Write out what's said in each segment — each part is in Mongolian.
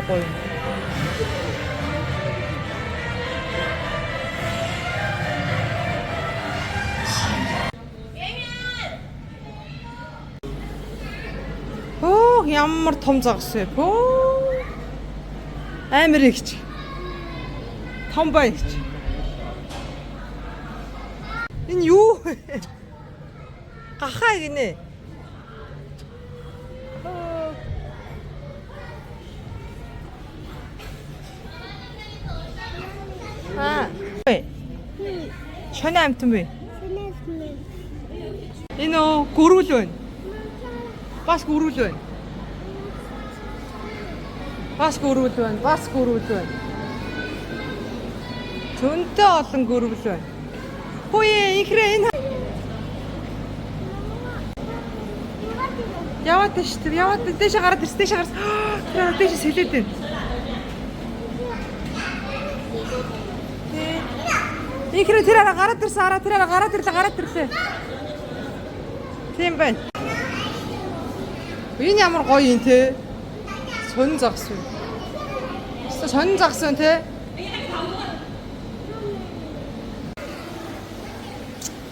Ямар гоё. Оо, ямар том загас вэ? Оо. Амар ихч. Том байж. Энэ юу вэ? Гахаа гинэ. Аа. Шөнө амтан бэ? Энэ гөрүүл байна. Бас гөрүүл байна. Бас гөрүүл байна. Бас гөрүүл байна. Зөнтэй олон гөрүүл байна. Хөөе, ихрээ энэ. Яваад шүү дээ. Яваад дэше гараад ирс. Дэше гарс. Тэр дэше сэлээд байна. Ихрээ тэр араа гараад ирсэн. Араа тэр араа гараад ирлээ. Гараад ирлээ. Тийм байна. Энэ ямар гоё юм те. Сонин загс үү. Сонин загс үү те.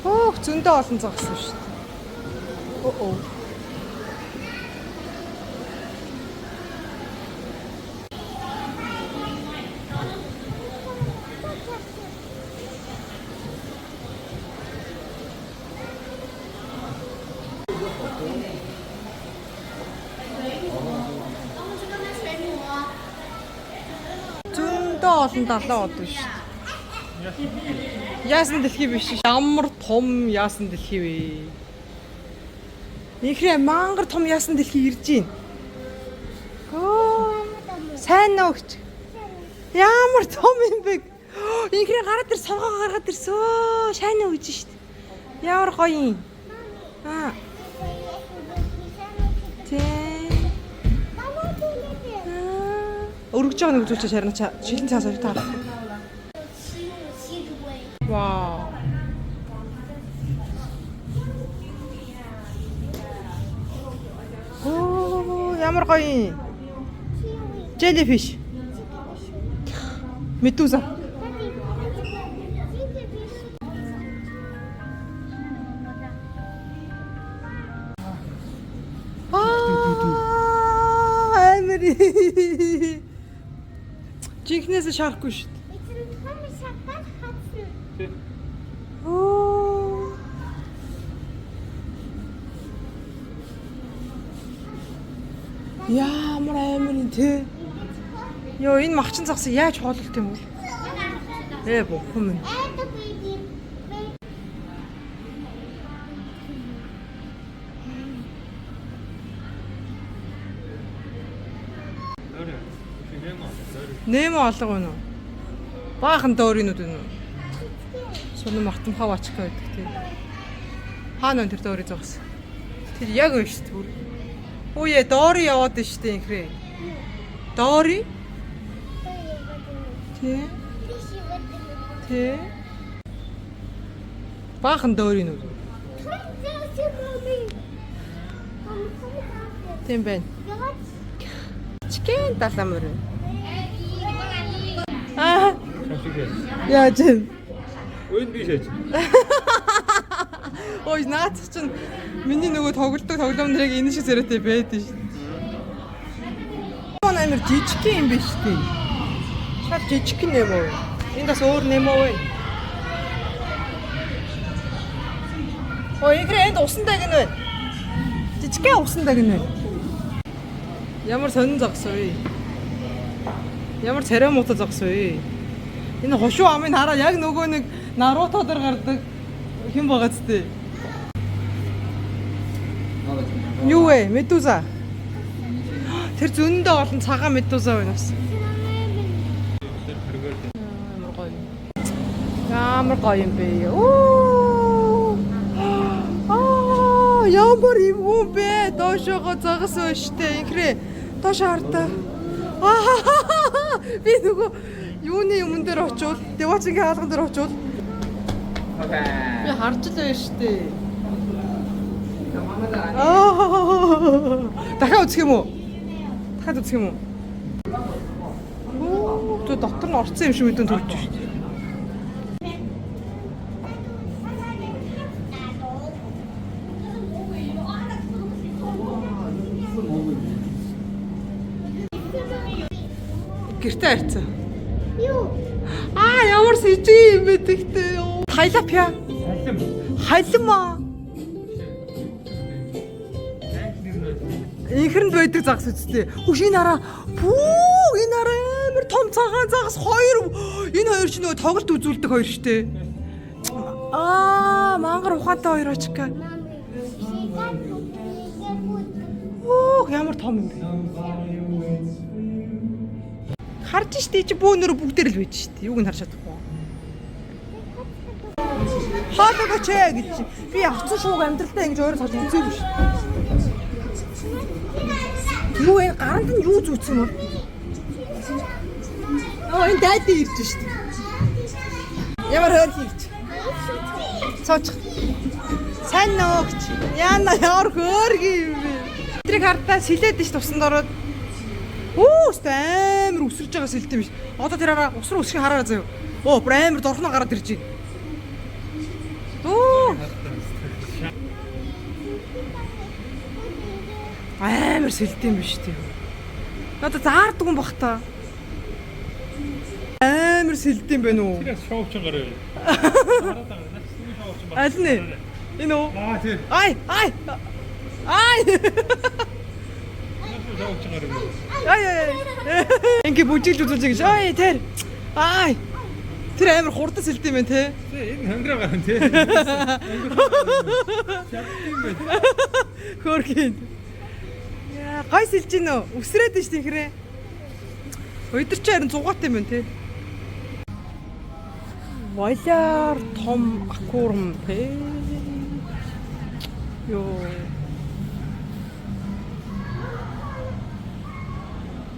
Оо, зөндөө олон загс шүү дээ. Оо. Олон далаа одоо шүү дээ. Яасан дэлхий биш. Ямар том яасан дэлхий вэ? Ихрээ мангар том яасан дэлхий ирж байна. Оо. Сайн нөөгч. Ямар том юм бэ? Ихрээ гараад ир солгоо гаргаад ирсөө. Шайна өгж шүү дээ. Ямар гоё юм. Аа. Өргөж байгаа нэг зүйлч харин шилэн цаас орой таа. Вау. Оо, ямар гоё. Jellyfish. Медуза. Амри. Жинхнээс шарахгүй шүү дээ. Оо. Ямар амар юм те. Йоо, энэ махчин загсыг яаж хоололт юм бол? Бохоо минь. Немо алга байна уу? Баахан дөөрийнүүд байна уу? Сонин мартамхаа бачка байдаг тийм. Хаана тэр дөөрий зогс. Тэр яг байна шүү дээ. Ууе, доори яваад байна шүү дээ инхрээ. Доори? Тий. Тий. Баахан дөөрийнүүд. Тийм байна. Чикен таламэр. Аа. Яаж юм? Үйд биш ээж. Ой, наац чинь миний нөгөө тоглолтог тоглоом нэрийг энэ шиг зэрэгтэй байдаг шүү. Амар жижиг юм биш үү? Шат жижиг нэмөө. Энэ бас өөр нэмөө вэ? Ой, ихрээ энд усантай гинэ вэ? Жижигхэн усантай гинэ вэ? Ямар сонин загс вэ? Ямар царай муутай загс вэ? Энэ хошуу амын хараа яг нөгөө нэг Наруто дээр гардаг хэн байгаа ч тээ. Юу вэ? Медуза. Тэр зөндөө олон цагаан медуза байна бас. Ямар гоё. Ямар гоё юм бэ? Оо! Аа, ямар юм бэ? Доошоо загас байна штэ. Инхрээ. Доош хартаа. Аа! Би нөгөө юуны өмнө дээр очивол, Девачингийн хаалган дээр очивол. Би харж л байна штэ. Аа! Дахиад үзэх юм уу? Дахиад үзэх юм уу? Оо, тэ дотор нь орцсон юм шиг мэдэн төрж шүү дээ. Гэртээ харьцаа. Юу? Ямар сэжиг юм бэ тэгтээ ёо. Тайлапья. Халим аа. Инхэрэнд байдаг загас үсттэй. Хөш энэ хараа. Пүү энэ хараа амар том цагаан загас хоёр. Энэ хоёр ч нөгөө тоглолт үзүүлдэг хоёр штэ. Мангар ухаантай хоёр очка. Ямар том юм бэ? Харж штэ чи бөөнөр бүгдээр л байж штэ. Юуг нь харж чадахгүй. Хаалга чээ гэж. Би авцсан шууг амьдралдаа ингэж ойр сарж үзээгүй штэ. Юу энэ гаранд нь юу зүүцсэн юм бэ? Энэ дайдаа ирж штэ. Ямар хойр хийгч. Цооч. Сайн нөө гэж. Яна ямар хойр юм бэ? Тэрийг хардаа сэлээд штэ усанд ороод. Амар өсөрж байгаа сэлтэй биш. Одоо тэр хараа ус руу өсгөх хараа заяа. Бүр амар дорхноо гараад ирж байна. Амар сэлтэй юм биш тийм. Одоо заардаг юм бах та. Амар сэлтэй юм байна уу? Тэр шоуч гараа. Хараад байгаа. Наач тийм шоуч байна. Аль нэ? Энэ үү? Тэр. Ай. Шоуч гараа. Ингээ бүжиглж үзүүлж гэж. Тэр. Тэр амар хурдан сэлтэй юм байна те. Энэ хангара гараа тий. Хөргин. Гай сэлж гин үү? Үсрээд нь ш тийхрээ. Өдөр чи харин 100 юм байна те. Валяр том аквариум те. Йоо.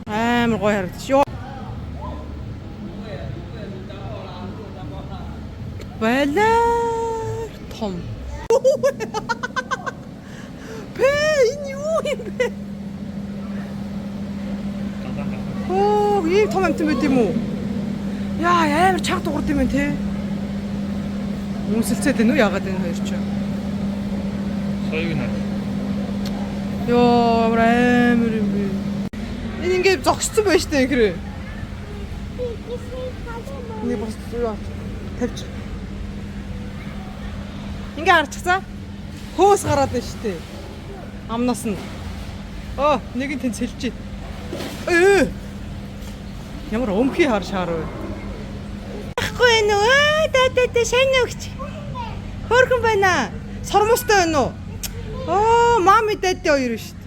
Амар гоё харагдаж. Йоо. Валяр том. Энэ юу юм бэ? Ийм том амтан байт юм уу? Яа, амар чаг дуурд юм байна те. Үнсэлцээд байна уу яагаад энэ хоёр ч? Соёг наа. Йоо, амар юм бэ. Энэ ингээд зогссон байж таа ихрээ. Нэг бас юу тавьч. Ингээ харчихсан. Хөөс гараад байна штэ. Амнаас нь. Нэг нь тэн сэлж. Ямар өмхий хар шаар вэ? Ахгүй нөө. Да сайн өгч. Хөөрхөн байна. Сормостой байна уу? Мами дэдэ хоёр штэ.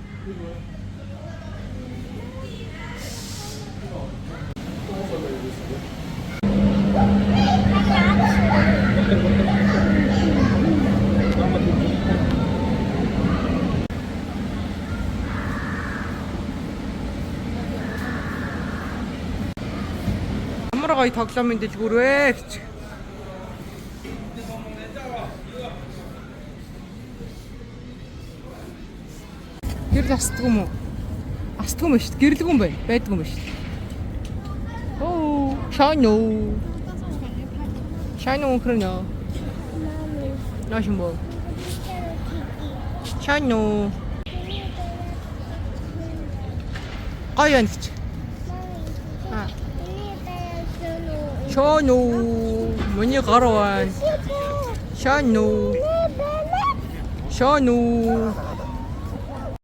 Ямар гоё тоглоомын дэлгүүр вэ гэж. Гэрэл астдаг юм уу? Астдаг юм шүү дээ. Гэрлэг юм байна. Байдаг юм байна шүү дээ. Шайно хөрнө. Нашим бо. Шайно. Гоё юм гэж. Шоно. Миний гарван. Шоно.